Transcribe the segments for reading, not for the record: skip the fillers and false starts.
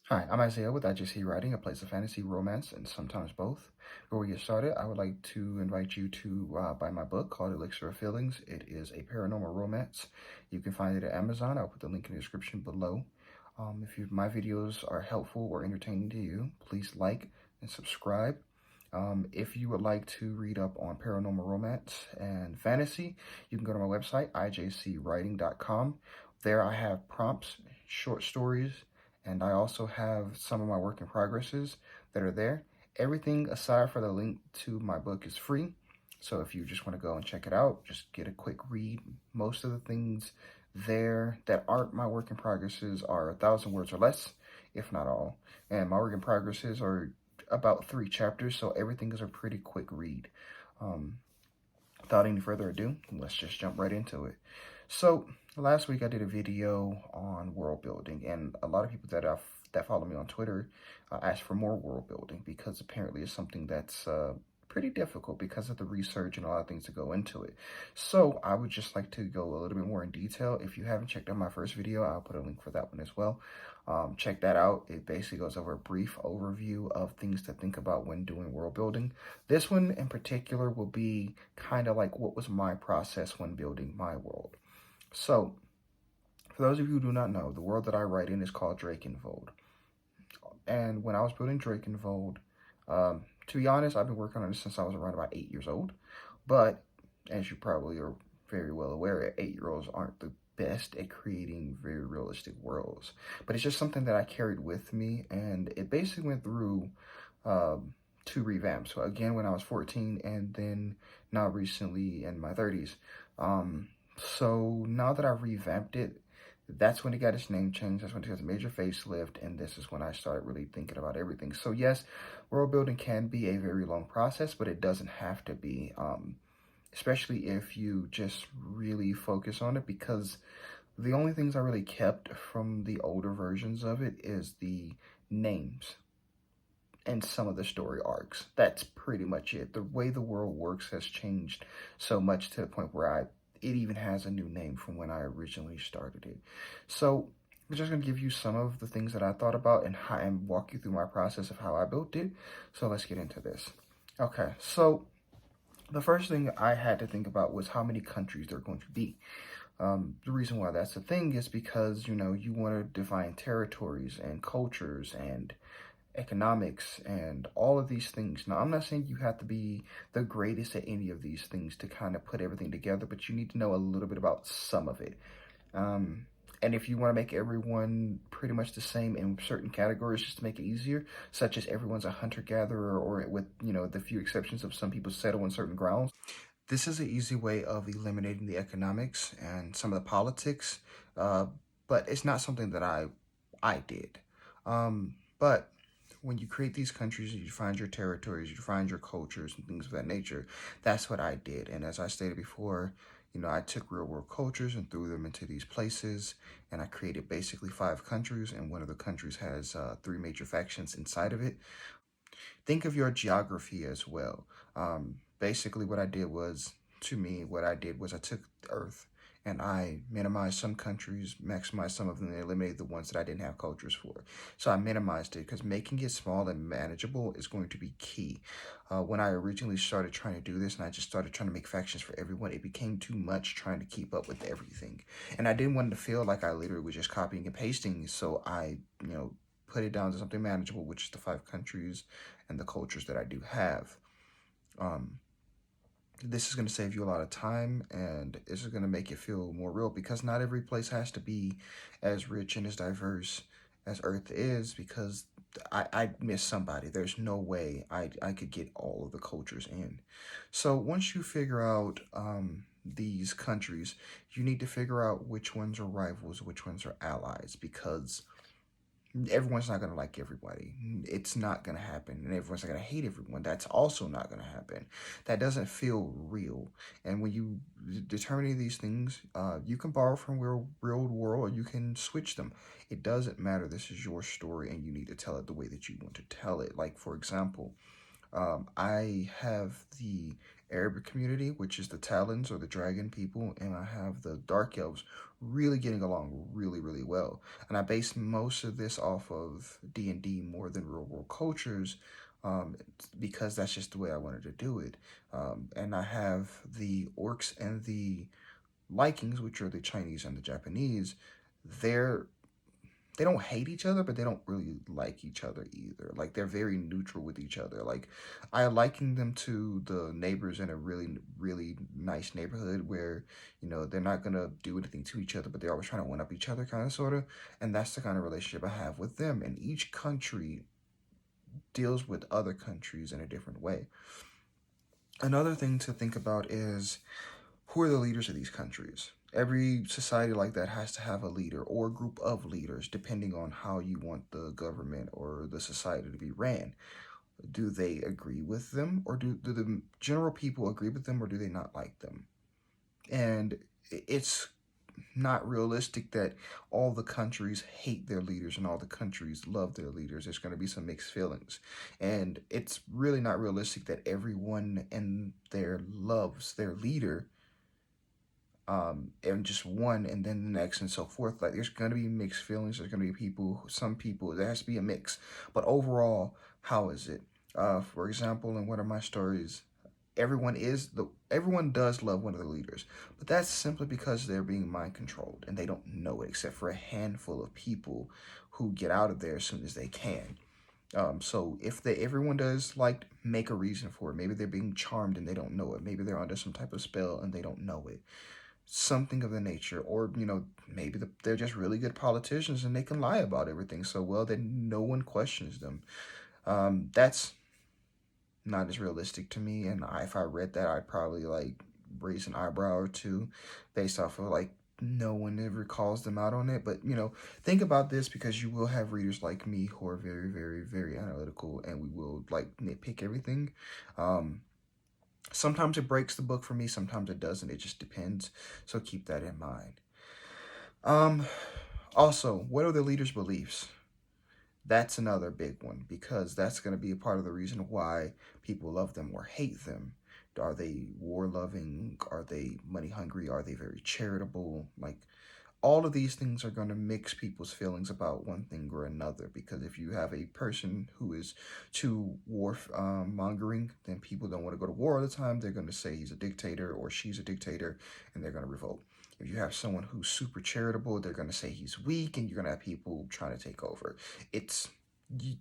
Hi, I'm Isaiah with IJC Writing, a place of fantasy, romance, and sometimes both. Before we get started, I would like to invite you to buy my book called Elixir of Feelings. It is a paranormal romance. You can find it at Amazon. I'll put the link in the description below. If my videos are helpful or entertaining to you, please like and subscribe. If you would like to read up on paranormal romance and fantasy, you can go to my website, ijcwriting.com. There I have prompts, short stories, and I also have some of my work in progresses that are there. Everything aside for the link to my book is free. So if you just want to go and check it out, just get a quick read. Most of the things there that aren't my work in progresses are 1,000 words or less, if not all. And my work in progresses are about 3 chapters, so everything is a pretty quick read. Without any further ado, let's just jump right into it. So last week I did a video on world building, and a lot of people that follow me on Twitter asked for more world building because apparently it's something that's pretty difficult because of the research and a lot of things that go into it. So I would just like to go a little bit more in detail. If you haven't checked out my first video, I'll put a link for that one as well. Check that out. It basically goes over a brief overview of things to think about when doing world building. This one in particular will be kind of like what was my process when building my world. So, for those of you who do not know, the world that I write in is called Drekenvold. And when I was building Drekenvold, to be honest, I've been working on this since I was around about 8 years old. But, as you probably are very well aware, 8-year-olds aren't the best at creating very realistic worlds. But it's just something that I carried with me, and it basically went through 2 revamps. So again, when I was 14, and then now recently in my 30s. So now that I've revamped it, that's when it got its name changed. That's when it got a major facelift, and this is when I started really thinking about everything. So yes, world building can be a very long process, but it doesn't have to be, especially if you just really focus on it, because the only things I really kept from the older versions of it is the names and some of the story arcs. That's pretty much it. The way the world works has changed so much to the point where it even has a new name from when I originally started it. So I'm just going to give you some of the things that I thought about and walk you through my process of how I built it. So let's get into this. Okay, so the first thing I had to think about was how many countries there are going to be. The reason why that's the thing is because, you want to define territories and cultures and economics and all of these things. Now, I'm not saying you have to be the greatest at any of these things to kind of put everything together, but you need to know a little bit about some of it. And if you want to make everyone pretty much the same in certain categories just to make it easier, such as everyone's a hunter-gatherer, or with, the few exceptions of some people settle on certain grounds, this is an easy way of eliminating the economics and some of the politics, but it's not something that I did. But when you create these countries, you find your territories, you find your cultures and things of that nature. That's what I did. And as I stated before, I took real world cultures and threw them into these places, and I created basically 5 countries, and one of the countries has 3 major factions inside of it. Think of your geography as well. Basically, what I did was I took Earth and I minimized some countries, maximized some of them, and eliminated the ones that I didn't have cultures for. So I minimized it because making it small and manageable is going to be key. When I originally started trying to do this and I just started trying to make factions for everyone, it became too much trying to keep up with everything. And I didn't want to feel like I literally was just copying and pasting, so I, put it down to something manageable, which is the 5 countries and the cultures that I do have. This is going to save you a lot of time, and this is going to make it feel more real, because not every place has to be as rich and as diverse as Earth is, because I'd miss somebody. There's no way I could get all of the cultures in. So once you figure out these countries, you need to figure out which ones are rivals, which ones are allies, because everyone's not going to like everybody. It's not going to happen. And everyone's not going to hate everyone. That's also not going to happen. That doesn't feel real. And when you determine these things, you can borrow from real world, or you can switch them. It doesn't matter. This is your story, and you need to tell it the way that you want to tell it. Like, for example, I have the Arabic community, which is the Talons or the dragon people, and I have the Dark Elves really getting along really, really well. And I based most of this off of D&D more than real world cultures, because that's just the way I wanted to do it. And I have the orcs and the Vikings, which are the Chinese and the Japanese. They're they don't hate each other, but they don't really like each other either. Like they're very neutral with each other. Like I liken them to the neighbors in a really, really nice neighborhood where, they're not gonna do anything to each other, but they're always trying to one up each other, kind of, sort of. And that's the kind of relationship I have with them. And each country deals with other countries in a different way. Another thing to think about is, who are the leaders of these countries? Every society like that has to have a leader or a group of leaders, depending on how you want the government or the society to be ran. Do they agree with them, or do the general people agree with them, or do they not like them? And it's not realistic that all the countries hate their leaders and all the countries love their leaders. There's going to be some mixed feelings. And it's really not realistic that everyone in there loves their leader, and just one and then the next and so forth. Like there's going to be mixed feelings. There's going to be some people, there has to be a mix. But overall, how is it? For example, in one of my stories, everyone does love one of the leaders, but that's simply because they're being mind controlled and they don't know it, except for a handful of people who get out of there as soon as they can. So if everyone does like make a reason for it, maybe they're being charmed and they don't know it. Maybe they're under some type of spell and they don't know it. Something of the nature, or maybe they're just really good politicians and they can lie about everything so well that no one questions them. That's not as realistic to me, and if I read that, I'd probably like raise an eyebrow or two, based off of like no one ever calls them out on it. But think about this, because you will have readers like me who are very, very, very analytical, and we will like nitpick everything. Sometimes it breaks the book for me, sometimes it doesn't. It just depends. So keep that in mind. Also, what are the leaders' beliefs? That's another big one, because that's going to be a part of the reason why people love them or hate them. Are they war loving? Are they money hungry? Are they very charitable? Like, all of these things are going to mix people's feelings about one thing or another, because if you have a person who is too war mongering, then people don't want to go to war all the time. They're going to say he's a dictator or she's a dictator, and they're going to revolt. If you have someone who's super charitable, they're going to say he's weak, and you're going to have people trying to take over.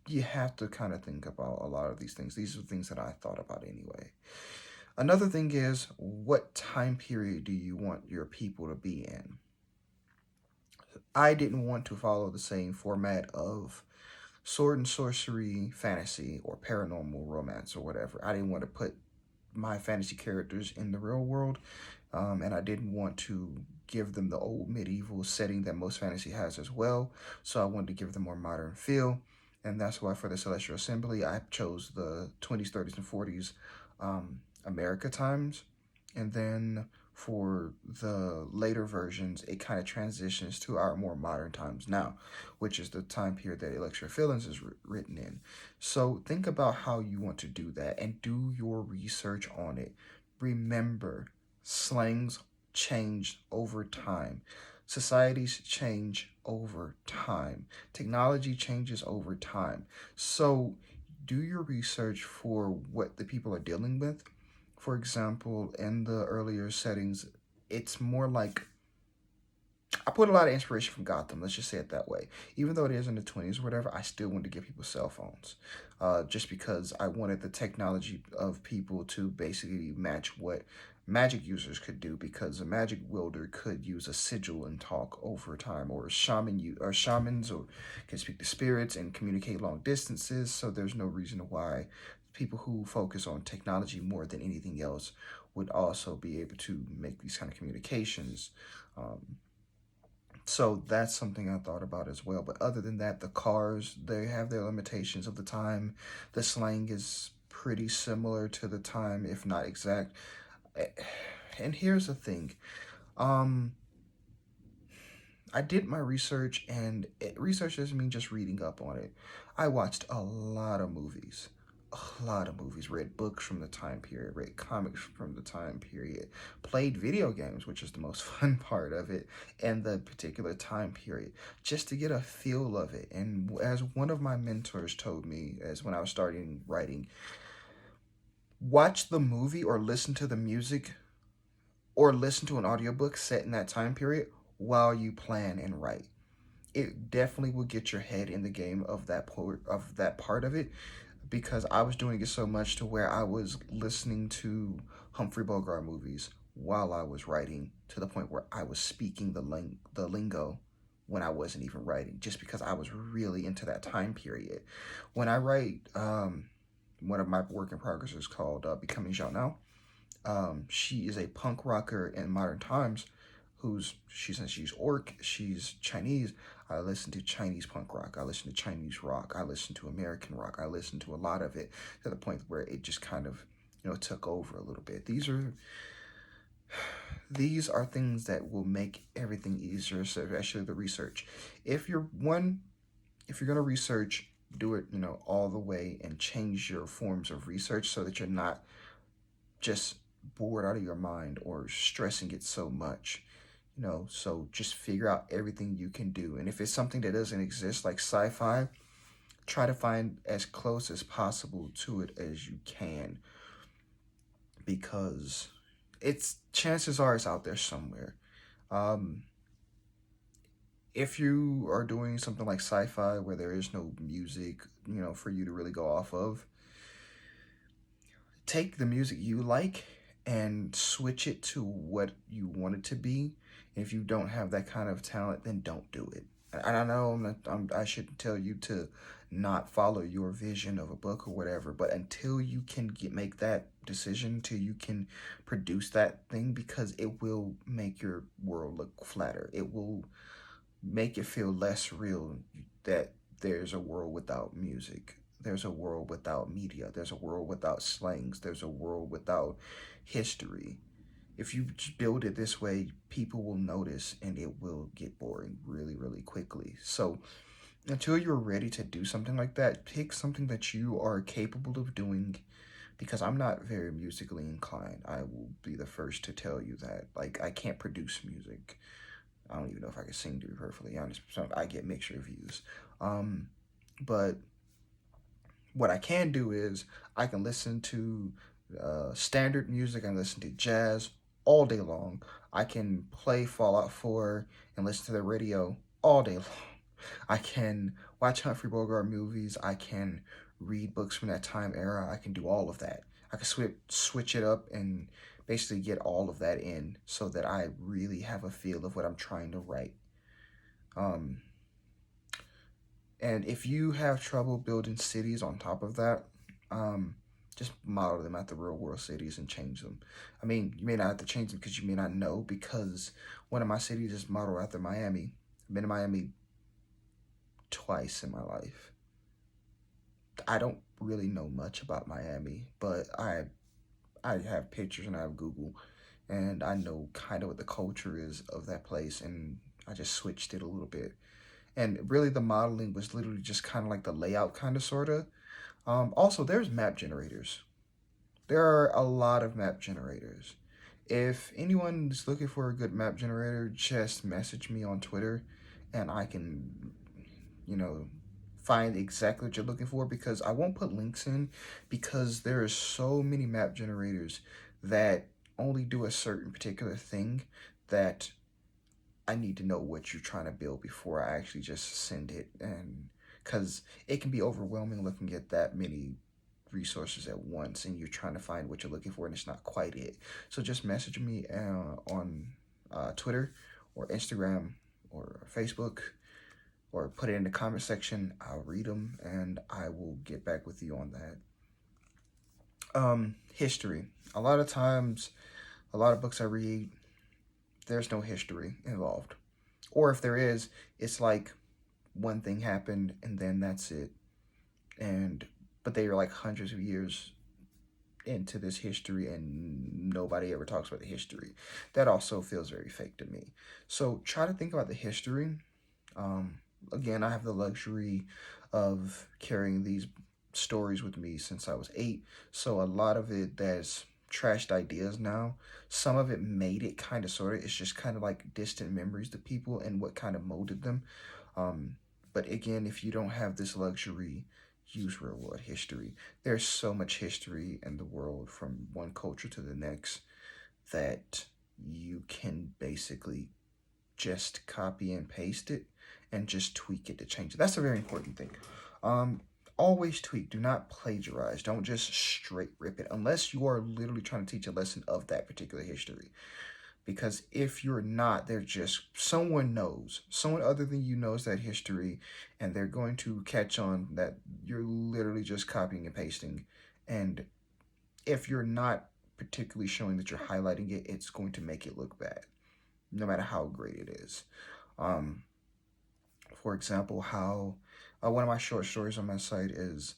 You have to kind of think about a lot of these things. These are things that I thought about anyway. Another thing is, what time period do you want your people to be in? I didn't want to follow the same format of sword and sorcery fantasy or paranormal romance or whatever. I didn't want to put my fantasy characters in the real world, and I didn't want to give them the old medieval setting that most fantasy has as well. So I wanted to give them more modern feel, and that's why for the Celestial Assembly, I chose the 20s, 30s, and 40s America times. And then for the later versions, it kind of transitions to our more modern times now, which is the time period that Elixir of Feelings is written in. So think about how you want to do that and do your research on it. Remember, slangs change over time. Societies change over time. Technology changes over time. So do your research for what the people are dealing with. For example, in the earlier settings, it's more like I put a lot of inspiration from Gotham. Let's just say it that way. Even though it is in the 20s or whatever, I still wanted to give people cell phones, just because I wanted the technology of people to basically match what magic users could do, because a magic wielder could use a sigil and talk over time, or shamans or can speak to spirits and communicate long distances. So there's no reason why people who focus on technology more than anything else would also be able to make these kind of communications. So that's something I thought about as well. But other than that, the cars, they have their limitations of the time. The slang is pretty similar to the time, if not exact. And here's the thing. I did my research, and research doesn't mean just reading up on it. I watched a lot of movies. a lot of movies, read books from the time period, read comics from the time period, played video games, which is the most fun part of it, and the particular time period, just to get a feel of it. And as one of my mentors told me, as when I was starting writing, watch the movie or listen to the music or listen to an audiobook set in that time period while you plan and write. It definitely will get your head in the game of that part of it, because I was doing it so much to where I was listening to Humphrey Bogart movies while I was writing, to the point where I was speaking the lingo when I wasn't even writing, just because I was really into that time period. When I write, one of my work in progress is called Becoming Jean. She is a punk rocker in modern times she's orc, she's Chinese. I listen to Chinese punk rock, I listen to Chinese rock, I listen to American rock, I listen to a lot of it, to the point where it just kind of, took over a little bit. These are things that will make everything easier, especially the research. If you're gonna research, do it, all the way, and change your forms of research so that you're not just bored out of your mind or stressing it so much. So just figure out everything you can do. And if it's something that doesn't exist, like sci-fi, try to find as close as possible to it as you can, because chances are it's out there somewhere. If you are doing something like sci-fi where there is no music, for you to really go off of, take the music you like and switch it to what you want it to be. If you don't have that kind of talent, then don't do it. And I know I shouldn't tell you to not follow your vision of a book or whatever, but until you can make that decision, until you can produce that thing, because it will make your world look flatter. It will make it feel less real that there's a world without music. There's a world without media. There's a world without slangs. There's a world without history. If you build it this way, people will notice, and it will get boring really, really quickly. So until you're ready to do something like that, pick something that you are capable of doing, because I'm not very musically inclined. I will be the first to tell you that. Like, I can't produce music. I don't even know if I can sing, to be perfectly honest. So I get mixed reviews. But what I can do is I can listen to standard music, I can listen to jazz all day long. I can play Fallout 4 and listen to the radio all day long. I can watch Humphrey Bogart movies. I can read books from that time era. I can do all of that. I can switch it up and basically get all of that in, so that I really have a feel of what I'm trying to write. And if you have trouble building cities on top of that, just model them at the real world cities and change them. I mean, you may not have to change them because you may not know, because one of my cities is modeled after Miami. I've been to Miami twice in my life. I don't really know much about Miami, but I have pictures and I have Google, and I know kind of what the culture is of that place, and I just switched it a little bit. And really the modeling was literally just kind of like the layout, kind of, sort of. Also, there's map generators. There are a lot of map generators. If anyone's looking for a good map generator, just message me on Twitter, and I can, find exactly what you're looking for, because I won't put links in, because there are so many map generators that only do a certain particular thing, that I need to know what you're trying to build before I actually just send it. And because it can be overwhelming looking at that many resources at once, and you're trying to find what you're looking for, and it's not quite it. So just message me on Twitter or Instagram or Facebook, or put it in the comment section. I'll read them, and I will get back with you on that. History. A lot of times, a lot of books I read, there's no history involved. Or if there is, it's like one thing happened and then that's it. But they are like hundreds of years into this history, and nobody ever talks about the history. That also feels very fake to me. So try to think about the history. Again, I have the luxury of carrying these stories with me since I was 8, so a lot of it there's trashed ideas now. Some of it made it kind of sort of. It's just kind of like distant memories to people and what kind of molded them. Um, but again, if you don't have this luxury, use real world history. There's so much history in the world from one culture to the next that you can basically just copy and paste it and just tweak it to change it. That's a very important thing. Always tweak. Do not plagiarize. Don't just straight rip it unless you are literally trying to teach a lesson of that particular history. Because if you're not, they're just, someone knows, someone other than you knows that history, and they're going to catch on that you're literally just copying and pasting. And if you're not particularly showing that you're highlighting it, it's going to make it look bad, no matter how great it is. For example, how one of my short stories on my site is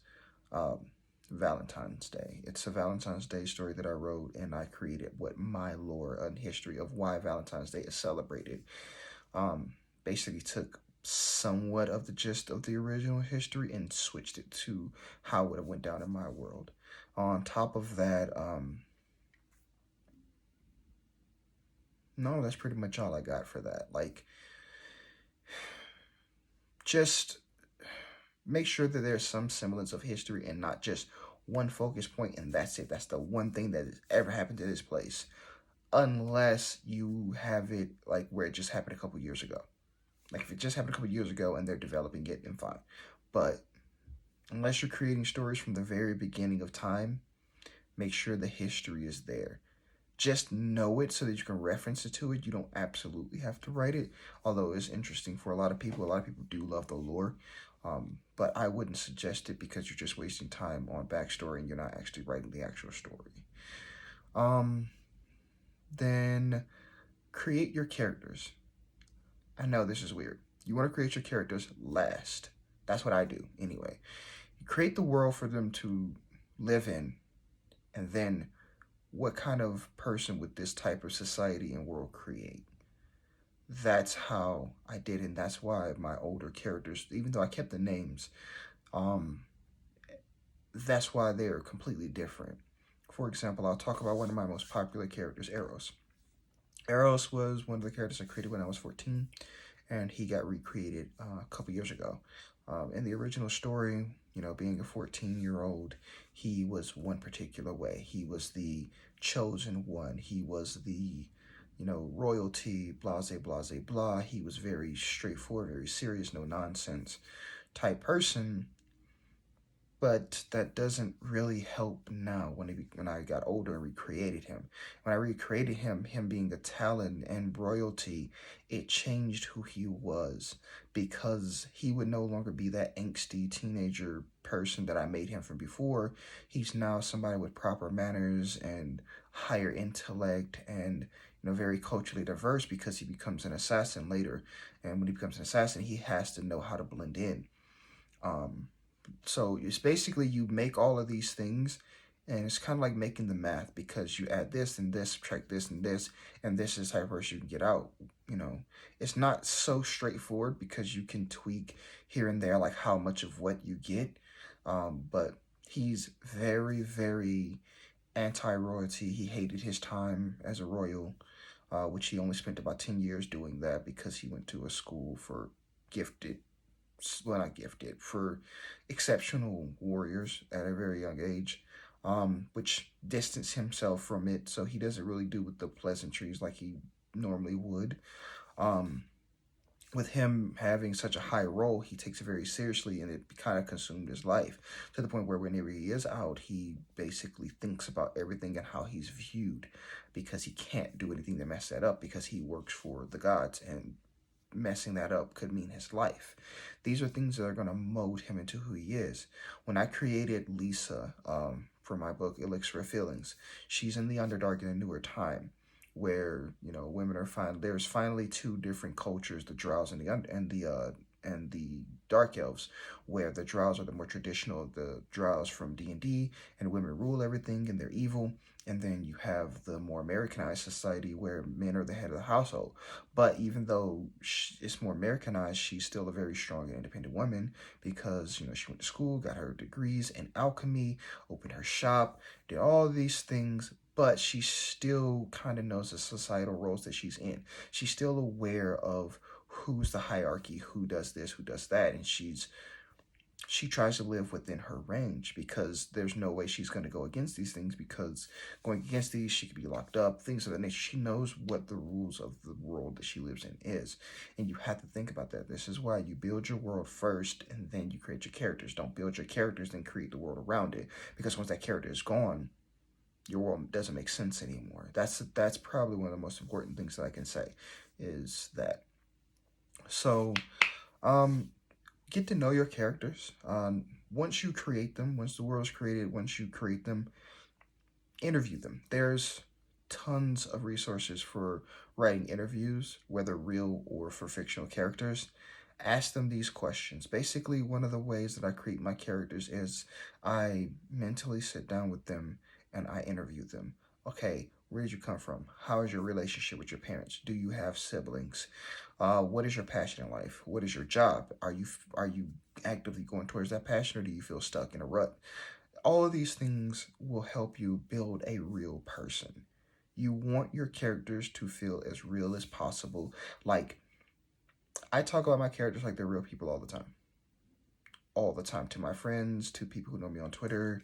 Valentine's Day. It's a Valentine's Day story that I wrote, and I created what my lore and history of why Valentine's Day is celebrated. Basically took somewhat of the gist of the original history and switched it to how it went down in my world. On top of that, no, that's pretty much all I got for that. Like, just make sure that there's some semblance of history and not just one focus point and that's it. That's the one thing that has ever happened to this place. Unless you have it like where it just happened a couple years ago. Like if it just happened a couple years ago and they're developing it, then fine. But unless you're creating stories from the very beginning of time, make sure the history is there. Just know it so that you can reference it to it. You don't absolutely have to write it, although it's interesting for a lot of people. A lot of people do love the lore, but I wouldn't suggest it because you're just wasting time on backstory and you're not actually writing the actual story. Then create your characters. I know this is weird. You want to create your characters last. That's what I do anyway. You create the world for them to live in, and then what kind of person would this type of society and world create? That's how I did it, and that's why my older characters, even though I kept the names, that's why they're completely different. For example, I'll talk about one of my most popular characters, Eros. Eros was one of the characters I created when I was 14, and he got recreated a couple years ago. In the original story, you know, being a 14-year-old, he was one particular way. He was the chosen one. He was the, you know, royalty, blase, blase, blah. He was very straightforward, very serious, no nonsense type person. But that doesn't really help now when I got older and recreated him. When I recreated him being the talent and royalty, it changed who he was because he would no longer be that angsty teenager person that I made him from before. He's now somebody with proper manners and higher intellect and, you know, very culturally diverse because he becomes an assassin later. And when he becomes an assassin, he has to know how to blend in. So it's basically you make all of these things, and it's kind of like making the math because you add this and this, subtract this and this is the type of person you can get out. You know, it's not so straightforward because you can tweak here and there, like how much of what you get. But he's very, very anti-royalty. He hated his time as a royal, which he only spent about 10 years doing that because he went to a school for gifted, well, not gifted, for exceptional warriors at a very young age, which distanced himself from it, so he doesn't really do with the pleasantries like he normally would. With him having such a high role, he takes it very seriously, and it kind of consumed his life to the point where whenever he is out, he basically thinks about everything and how he's viewed because he can't do anything to mess that up because he works for the gods, and messing that up could mean his life. These are things that are going to mold him into who he is. When I created Lisa for my book, Elixir of Feelings, she's in the Underdark in a newer time where, you know, women are there's finally two different cultures, the Drows and and the dark elves, where the drows are the more traditional, the drows from D&D, and women rule everything and they're evil. And then you have the more Americanized society where men are the head of the household. But even though it's more Americanized, she's still a very strong and independent woman because, you know, she went to school, got her degrees in alchemy, opened her shop, did all these things, but she still kind of knows the societal roles that she's in. She's still aware of who's the hierarchy, who does this, who does that, and she tries to live within her range because there's no way she's going to go against these things, because going against these, she could be locked up, things of that nature. She knows what the rules of the world that she lives in is, and you have to think about that. This is why you build your world first, and then you create your characters. Don't build your characters, then create the world around it, because once that character is gone, your world doesn't make sense anymore. That's probably one of the most important things that I can say is that. So, get to know your characters. Once you create them, once the world is created, once you create them, interview them. There's tons of resources for writing interviews, whether real or for fictional characters. Ask them these questions. Basically, one of the ways that I create my characters is I mentally sit down with them and I interview them. Okay, where did you come from? How is your relationship with your parents? Do you have siblings? What is your passion in life? What is your job? Are you actively going towards that passion, or do you feel stuck in a rut? All of these things will help you build a real person. You want your characters to feel as real as possible. Like, I talk about my characters like they're real people all the time. All the time, to my friends, to people who know me on Twitter.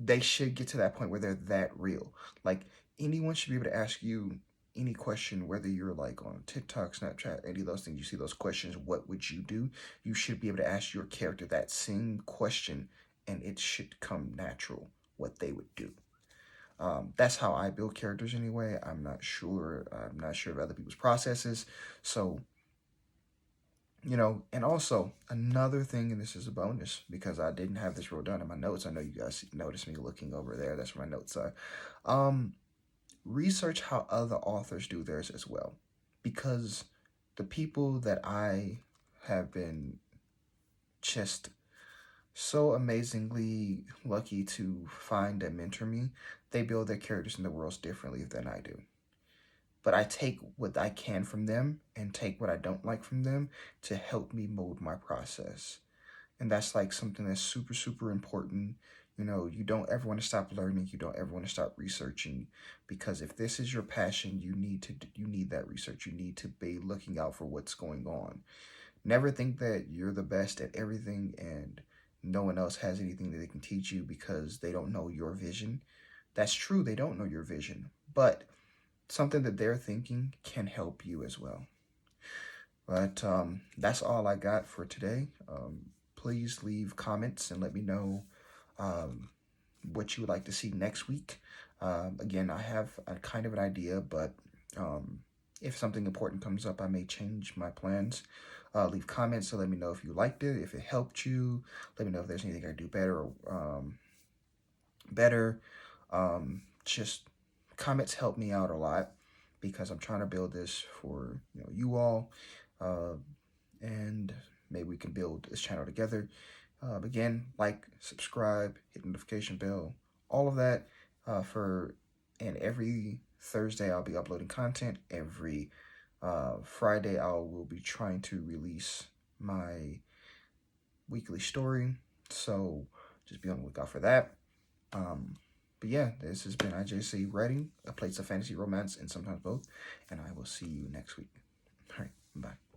They should get to that point where they're that real. Like, anyone should be able to ask you any question, whether you're like on TikTok, Snapchat, any of those things. You see those questions, what would you do? You should be able to ask your character that same question, and it should come natural what they would do. That's how I build characters anyway. I'm not sure of other people's processes. So, you know, and also another thing, and this is a bonus because I didn't have this wrote down in my notes. I know you guys noticed me looking over there. That's where my notes are. Research how other authors do theirs as well, because the people that I have been just so amazingly lucky to find and mentor me, they build their characters in the worlds differently than I do. But I take what I can from them and take what I don't like from them to help me mold my process. And that's like something that's super, super important. You know, you don't ever want to stop learning. You don't ever want to stop researching, because if this is your passion, you need that research. You need to be looking out for what's going on. Never think that you're the best at everything and no one else has anything that they can teach you because they don't know your vision. That's true. They don't know your vision, but something that they're thinking can help you as well. But that's all I got for today. Please leave comments and let me know what you would like to see next week. Again, I have a kind of an idea, but if something important comes up, I may change my plans. Leave comments to let me know if you liked it, if it helped you. Let me know if there's anything I do better. Just comments help me out a lot because I'm trying to build this for you all, and maybe we can build this channel together. Again, like, subscribe, hit the notification bell, all of that. And every Thursday I'll be uploading content. Every Friday I will be trying to release my weekly story. So just be on the lookout for that. But yeah, this has been IJC Writing, a place of fantasy, romance, and sometimes both. And I will see you next week. All right, bye.